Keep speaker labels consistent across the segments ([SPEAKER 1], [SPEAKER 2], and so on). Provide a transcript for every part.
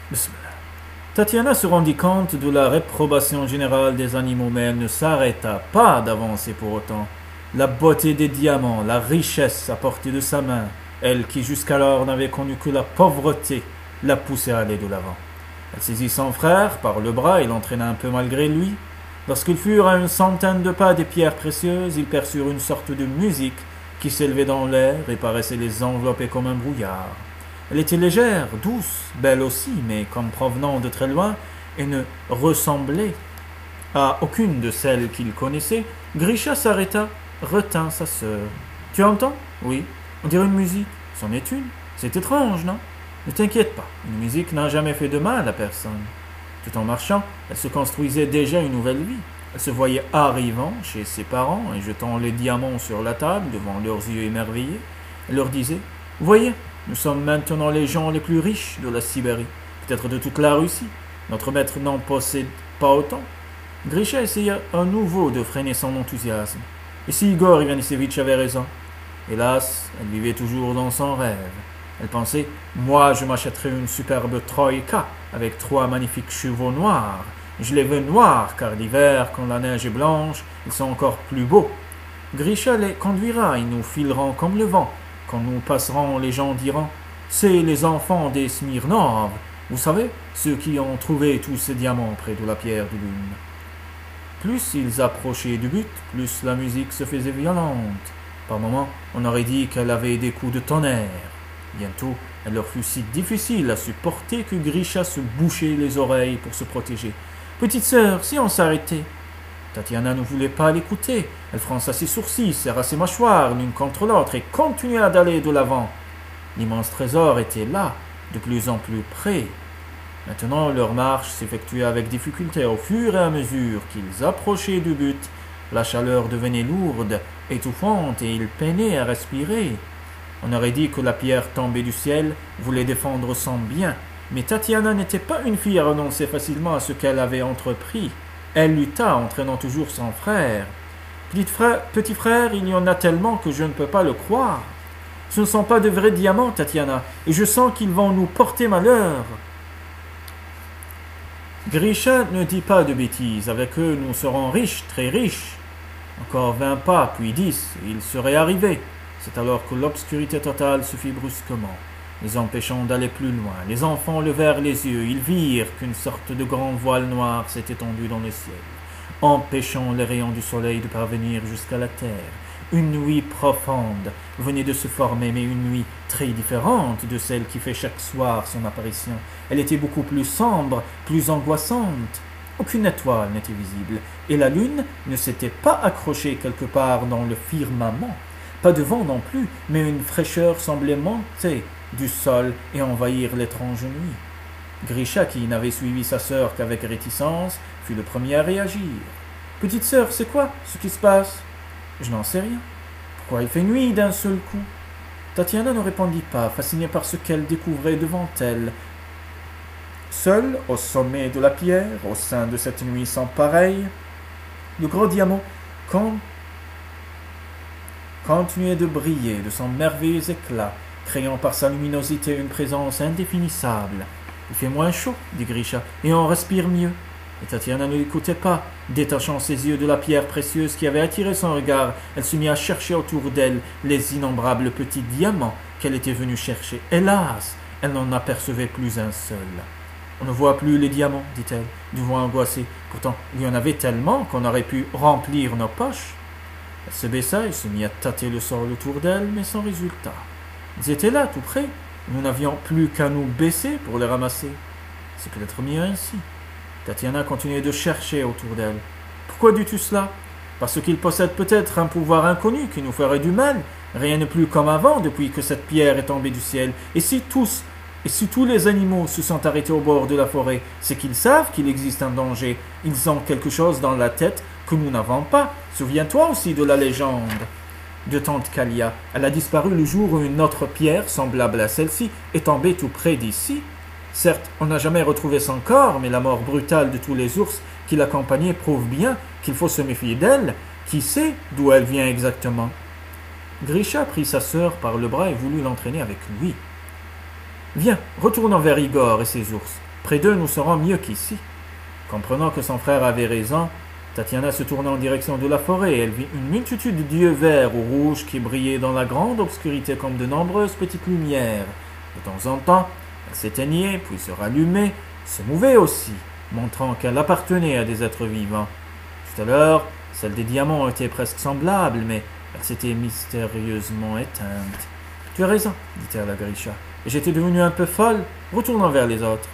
[SPEAKER 1] Bismillah. Tatiana se rendit compte de la réprobation générale des animaux, mais elle ne s'arrêta pas d'avancer pour autant. La beauté des diamants, la richesse à portée de sa main, elle qui jusqu'alors n'avait connu que la pauvreté, la poussait à aller de l'avant. Elle saisit son frère par le bras et l'entraîna un peu malgré lui. Lorsqu'ils furent à une centaine de pas des pierres précieuses, ils perçurent une sorte de musique qui s'élevait dans l'air et paraissait les envelopper comme un brouillard. Elle était légère, douce, belle aussi, mais comme provenant de très loin, et ne ressemblait à aucune de celles qu'il connaissait. Grisha s'arrêta, retint sa sœur. Tu entends? Oui. On dirait une musique. C'en est une. C'est étrange, non? Ne t'inquiète pas, une musique n'a jamais fait de mal à personne. Tout en marchant, elle se construisait déjà une nouvelle vie. Elle se voyait arrivant chez ses parents et jetant les diamants sur la table devant leurs yeux émerveillés. Elle leur disait: Voyez, nous sommes maintenant les gens les plus riches de la Sibérie, peut-être de toute la Russie. Notre maître n'en possède pas autant. Grisha essaya à nouveau de freiner son enthousiasme. Et si Igor Ivanissevitch avait raison? Hélas, elle vivait toujours dans son rêve. Elle pensait: moi, je m'achèterai une superbe troïka avec 3 magnifiques chevaux noirs. Je les veux noirs, car l'hiver, quand la neige est blanche, ils sont encore plus beaux. Grisha les conduira, ils nous fileront comme le vent. Quand nous passerons, les gens diront: c'est les enfants des Smirnov. Vous savez, ceux qui ont trouvé tous ces diamants près de la pierre de lune. Plus ils approchaient du but, plus la musique se faisait violente. Par moments, on aurait dit qu'elle avait des coups de tonnerre. Bientôt, elle leur fut si difficile à supporter que Grisha se bouchait les oreilles pour se protéger. « Petite sœur, si on s'arrêtait !» Tatiana ne voulait pas l'écouter. Elle fronça ses sourcils, serra ses mâchoires l'une contre l'autre et continua d'aller de l'avant. L'immense trésor était là, de plus en plus près. Maintenant, leur marche s'effectuait avec difficulté. Au fur et à mesure qu'ils approchaient du but, la chaleur devenait lourde, étouffante, et ils peinaient à respirer. On aurait dit que la pierre tombée du ciel voulait défendre son bien, mais Tatiana n'était pas une fille à renoncer facilement à ce qu'elle avait entrepris. Elle lutta, entraînant toujours son frère. Petit frère, il y en a tellement que je ne peux pas le croire. Ce ne sont pas de vrais diamants, Tatiana, et je sens qu'ils vont nous porter malheur. Grisha ne dit pas de bêtises. Avec eux, nous serons riches, très riches. Encore 20 pas, puis 10, et ils seraient arrivés. C'est alors que l'obscurité totale se fit brusquement, les empêchant d'aller plus loin. Les enfants levèrent les yeux. Ils virent qu'une sorte de grand voile noir s'était étendu dans le ciel, empêchant les rayons du soleil de parvenir jusqu'à la terre. Une nuit profonde venait de se former, mais une nuit très différente de celle qui fait chaque soir son apparition. Elle était beaucoup plus sombre, plus angoissante. Aucune étoile n'était visible, et la lune ne s'était pas accrochée quelque part dans le firmament. Pas de vent non plus, mais une fraîcheur semblait monter du sol et envahir l'étrange nuit. Grisha, qui n'avait suivi sa sœur qu'avec réticence, fut le premier à réagir. « Petite sœur, c'est quoi ce qui se passe ?»« Je n'en sais rien. Pourquoi il fait nuit d'un seul coup ?» Tatiana ne répondit pas, fascinée par ce qu'elle découvrait devant elle. Seul, au sommet de la pierre, au sein de cette nuit sans pareille, le gros diamant continuait de briller de son merveilleux éclat, créant par sa luminosité une présence indéfinissable. « Il fait moins chaud, dit Grisha, et on respire mieux. » Et Tatiana ne l'écoutait pas. Détachant ses yeux de la pierre précieuse qui avait attiré son regard, elle se mit à chercher autour d'elle les innombrables petits diamants qu'elle était venue chercher. Hélas, elle n'en apercevait plus un seul. « On ne voit plus les diamants, dit-elle, d'une voix angoissée. Pourtant, il y en avait tellement qu'on aurait pu remplir nos poches. » Elle se baissa et se mit à tâter le sol autour d'elle, mais sans résultat. Ils étaient là, tout près. Nous n'avions plus qu'à nous baisser pour les ramasser. C'est peut-être mieux ainsi. Tatiana continuait de chercher autour d'elle. Pourquoi dis-tu cela? Parce qu'il possède peut-être un pouvoir inconnu qui nous ferait du mal. Rien n'est plus comme avant depuis que cette pierre est tombée du ciel. Et si tous les animaux se sont arrêtés au bord de la forêt, c'est qu'ils savent qu'il existe un danger. Ils ont quelque chose dans la tête que nous n'avons pas. Souviens-toi aussi de la légende de tante Kalia. Elle a disparu le jour où une autre pierre, semblable à celle-ci, est tombée tout près d'ici. Certes, on n'a jamais retrouvé son corps, mais la mort brutale de tous les ours qui l'accompagnaient prouve bien qu'il faut se méfier d'elle. Qui sait d'où elle vient exactement? Grisha prit sa sœur par le bras et voulut l'entraîner avec lui. « Viens, retournons vers Igor et ses ours. Près d'eux, nous serons mieux qu'ici. Comprenant que son frère avait raison, Tatiana se tourna en direction de la forêt et elle vit une multitude d'yeux verts ou rouges qui brillaient dans la grande obscurité comme de nombreuses petites lumières. De temps en temps, elles s'éteignaient, puis se rallumaient, se mouvaient aussi, montrant qu'elle appartenait à des êtres vivants. Tout à l'heure, celle des diamants était presque semblable, mais elle s'était mystérieusement éteinte. « Tu as raison, dit-elle à Grisha, et j'étais devenue un peu folle, retournant vers les autres. »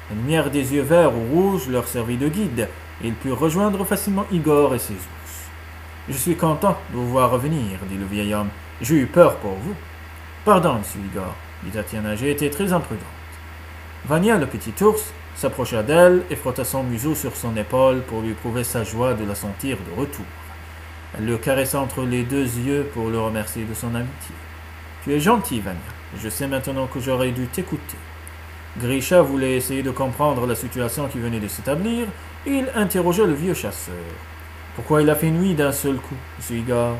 [SPEAKER 1] La lumière des yeux verts ou rouges leur servit de guide, et ils purent rejoindre facilement Igor et ses ours. « Je suis content de vous voir revenir, dit le vieil homme. J'ai eu peur pour vous. »« Pardon, monsieur Igor, dit Tatiana, j'ai été très imprudente. » Vania, le petit ours, s'approcha d'elle et frotta son museau sur son épaule pour lui prouver sa joie de la sentir de retour. Elle le caressa entre les deux yeux pour le remercier de son amitié. « Tu es gentil, Vania, et je sais maintenant que j'aurais dû t'écouter. » Grisha voulait essayer de comprendre la situation qui venait de s'établir, et il interrogea le vieux chasseur. « Pourquoi il a fait nuit d'un seul coup, monsieur Igor ?»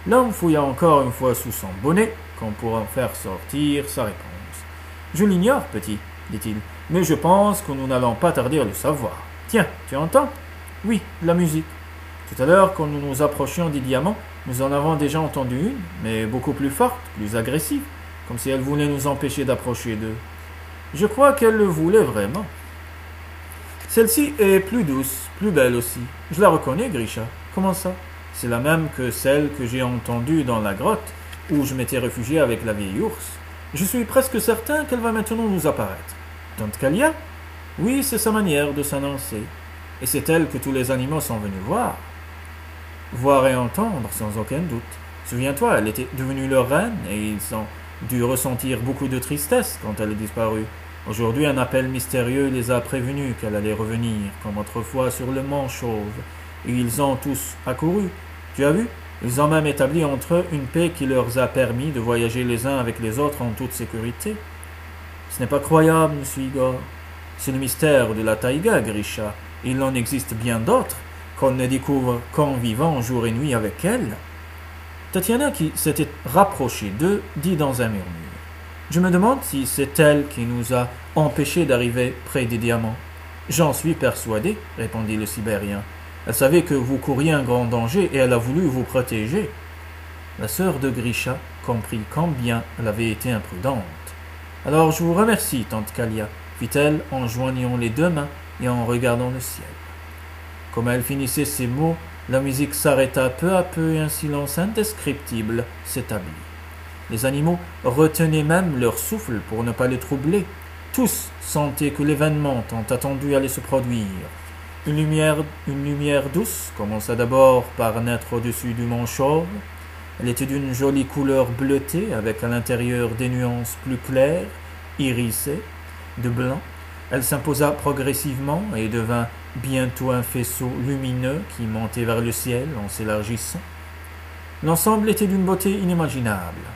[SPEAKER 1] L'homme fouilla encore une fois sous son bonnet, qu'on pourra faire sortir sa réponse. « Je l'ignore, petit, dit-il, mais je pense que nous n'allons pas tarder à le savoir. Tiens, tu entends ? Oui, la musique. Tout à l'heure, quand nous nous approchions des diamants, nous en avons déjà entendu une, mais beaucoup plus forte, plus agressive, comme si elle voulait nous empêcher d'approcher d'eux. Je crois qu'elle le voulait vraiment. Celle-ci est plus douce, plus belle aussi. Je la reconnais, Grisha. Comment ça ? C'est la même que celle que j'ai entendue dans la grotte, où je m'étais réfugié avec la vieille ours. Je suis presque certain qu'elle va maintenant nous apparaître. Tante Kalia ? Oui, c'est sa manière de s'annoncer. Et c'est elle que tous les animaux sont venus voir. Voir et entendre, sans aucun doute. Souviens-toi, elle était devenue leur reine, et ils ont dû ressentir beaucoup de tristesse quand elle est disparue. Aujourd'hui, un appel mystérieux les a prévenus qu'elle allait revenir, comme autrefois sur le mont Chauve, et ils ont tous accouru. Tu as vu ? Ils ont même établi entre eux une paix qui leur a permis de voyager les uns avec les autres en toute sécurité. Ce n'est pas croyable, monsieur Igor. C'est le mystère de la taïga, Grisha. Il en existe bien d'autres qu'on ne découvre qu'en vivant jour et nuit avec elle. Tatiana, qui s'était rapprochée d'eux, dit dans un murmure. Je me demande si c'est elle qui nous a empêchés d'arriver près des diamants. J'en suis persuadé, répondit le Sibérien. Elle savait que vous couriez un grand danger et elle a voulu vous protéger. La sœur de Grisha comprit combien elle avait été imprudente. Alors je vous remercie, tante Kalia, fit-elle en joignant les deux mains et en regardant le ciel. Comme elle finissait ces mots, la musique s'arrêta peu à peu et un silence indescriptible s'établit. Les animaux retenaient même leur souffle pour ne pas le troubler. Tous sentaient que l'événement tant attendu allait se produire. Une lumière douce commença d'abord par naître au-dessus du mont Chauve. Elle était d'une jolie couleur bleutée avec à l'intérieur des nuances plus claires, irisées, de blanc. Elle s'imposa progressivement et devint bientôt un faisceau lumineux qui montait vers le ciel en s'élargissant. L'ensemble était d'une beauté inimaginable.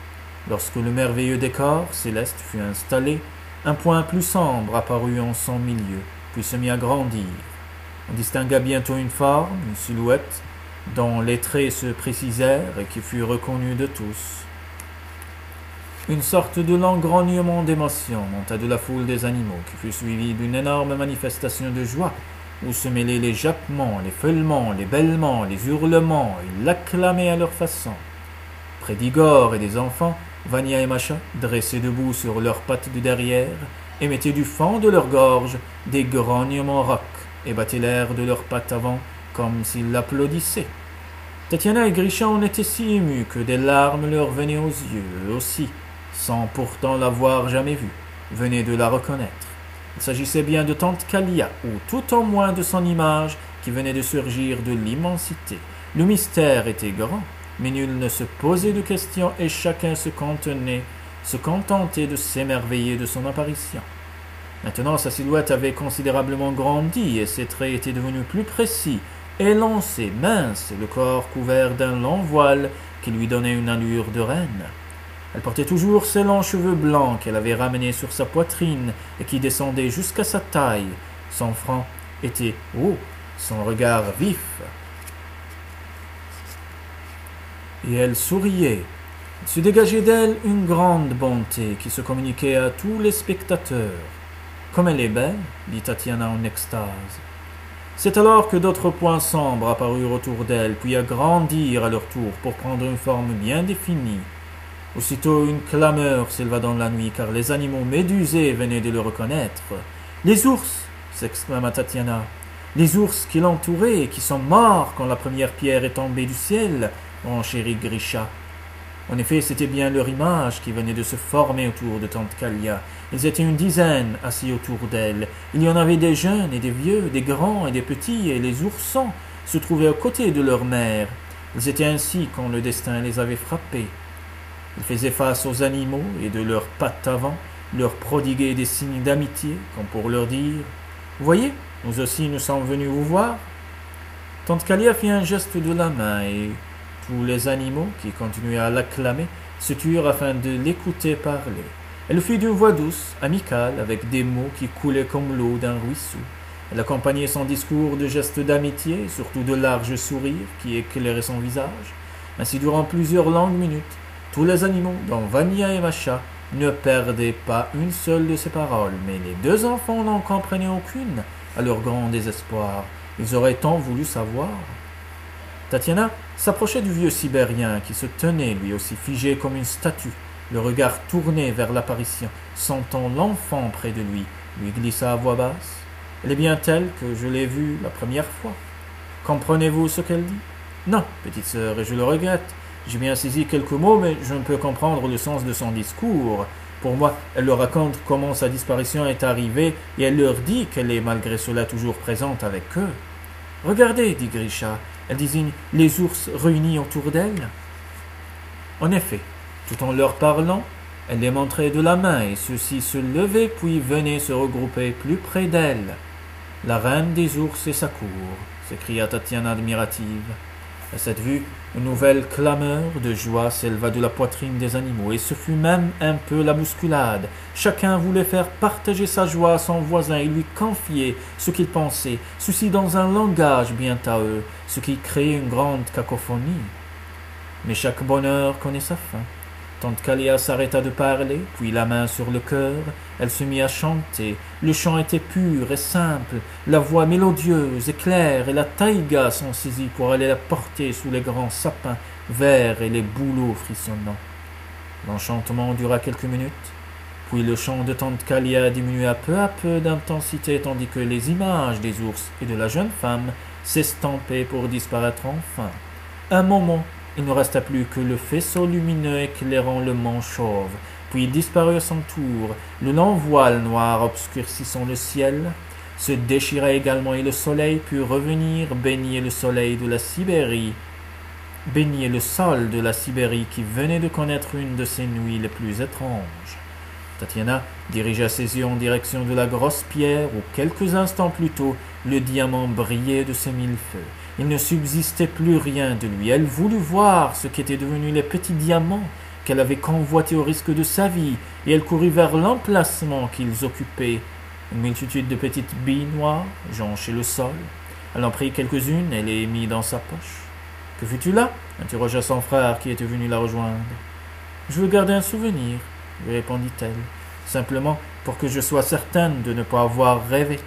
[SPEAKER 1] Lorsque le merveilleux décor céleste fut installé, un point plus sombre apparut en son milieu, puis se mit à grandir. On distingua bientôt une forme, une silhouette, dont les traits se précisèrent et qui fut reconnue de tous. Une sorte de long grognement d'émotion monta de la foule des animaux, qui fut suivie d'une énorme manifestation de joie, où se mêlaient les jappements, les feulements, les bêlements, les hurlements, ils l'acclamaient à leur façon. Près d'Igor et des enfants, Vania et Masha, dressés debout sur leurs pattes de derrière, émettaient du fond de leur gorge des grognements rauques et battaient l'air de leurs pattes avant comme s'ils l'applaudissaient. Tatiana et Grisha en étaient si émus que des larmes leur venaient aux yeux, eux aussi, sans pourtant l'avoir jamais vue, venaient de la reconnaître. Il s'agissait bien de tante Kalia, ou tout au moins de son image qui venait de surgir de l'immensité. Le mystère était grand, mais nul ne se posait de questions et chacun se contentait de s'émerveiller de son apparition. Maintenant, sa silhouette avait considérablement grandi et ses traits étaient devenus plus précis, élancés, minces, et le corps couvert d'un long voile qui lui donnait une allure de reine. Elle portait toujours ses longs cheveux blancs qu'elle avait ramenés sur sa poitrine et qui descendaient jusqu'à sa taille. Son front était haut, son regard vif. Et elle souriait. Il se dégageait d'elle une grande bonté qui se communiquait à tous les spectateurs. Comme elle est belle, dit Tatiana en extase. C'est alors que d'autres points sombres apparurent autour d'elle, puis agrandirent à leur tour pour prendre une forme bien définie. Aussitôt une clameur s'éleva dans la nuit, car les animaux médusés venaient de le reconnaître. « Les ours !» s'exclama Tatiana. « Les ours qui l'entouraient et qui sont morts quand la première pierre est tombée du ciel !» renchérit Grisha. En effet, c'était bien leur image qui venait de se former autour de tante Kalia. Ils étaient une dizaine assis autour d'elle. Il y en avait des jeunes et des vieux, des grands et des petits, et les oursons se trouvaient aux côtés de leur mère. Ils étaient ainsi quand le destin les avait frappés. Ils faisaient face aux animaux et de leurs pattes avant, leur prodiguaient des signes d'amitié, comme pour leur dire « Voyez, nous aussi nous sommes venus vous voir ». Tante Kalia fit un geste de la main et tous les animaux qui continuaient à l'acclamer se turent afin de l'écouter parler. Elle le fit d'une voix douce, amicale, avec des mots qui coulaient comme l'eau d'un ruisseau. Elle accompagnait son discours de gestes d'amitié, surtout de larges sourires qui éclairaient son visage. Ainsi, durant plusieurs longues minutes, tous les animaux, dont Vania et Macha, ne perdaient pas une seule de ces paroles, mais les deux enfants n'en comprenaient aucune, à leur grand désespoir. Ils auraient tant voulu savoir. Tatiana s'approchait du vieux sibérien qui se tenait lui aussi figé comme une statue, le regard tourné vers l'apparition, sentant l'enfant près de lui glissa à voix basse. « Elle est bien telle que je l'ai vue la première fois. Comprenez-vous ce qu'elle dit ?»« Non, petite sœur, et je le regrette. J'ai bien saisi quelques mots, mais je ne peux comprendre le sens de son discours. Pour moi, elle leur raconte comment sa disparition est arrivée, et elle leur dit qu'elle est malgré cela toujours présente avec eux. »« Regardez, dit Grisha, elle désigne les ours réunis autour d'elle. » En effet, tout en leur parlant, elle les montrait de la main, et ceux-ci se levaient puis venaient se regrouper plus près d'elle. « La reine des ours et sa cour !» s'écria Tatiana admirative. À cette vue, une nouvelle clameur de joie s'éleva de la poitrine des animaux, et ce fut même un peu la bousculade. Chacun voulait faire partager sa joie à son voisin et lui confier ce qu'il pensait, ceci dans un langage bien à eux, ce qui créait une grande cacophonie. Mais chaque bonheur connaît sa fin. Tante Kalia s'arrêta de parler, puis la main sur le cœur, elle se mit à chanter. Le chant était pur et simple, la voix mélodieuse et claire, et la taïga s'en saisit pour aller la porter sous les grands sapins verts et les bouleaux frissonnants. L'enchantement dura quelques minutes, puis le chant de tante Kalia diminua peu à peu d'intensité, tandis que les images des ours et de la jeune femme s'estampaient pour disparaître enfin. Un moment, il ne resta plus que le faisceau lumineux éclairant le mont chauve, puis il disparut à son tour, le long voile noir obscurcissant le ciel, se déchira également et le soleil put revenir baigner le soleil de la Sibérie, baigner le sol de la Sibérie qui venait de connaître une de ses nuits les plus étranges. Tatiana dirigea ses yeux en direction de la grosse pierre où, quelques instants plus tôt, le diamant brillait de ses mille feux. Il ne subsistait plus rien de lui. Elle voulut voir ce qu'étaient devenus les petits diamants qu'elle avait convoités au risque de sa vie, et elle courut vers l'emplacement qu'ils occupaient. Une multitude de petites billes noires jonchaient le sol. Elle en prit quelques-unes et les mit dans sa poche. « Que fais-tu là » interrogea son frère qui était venu la rejoindre. « Je veux garder un souvenir, » lui répondit-elle, « simplement pour que je sois certaine de ne pas avoir rêvé. »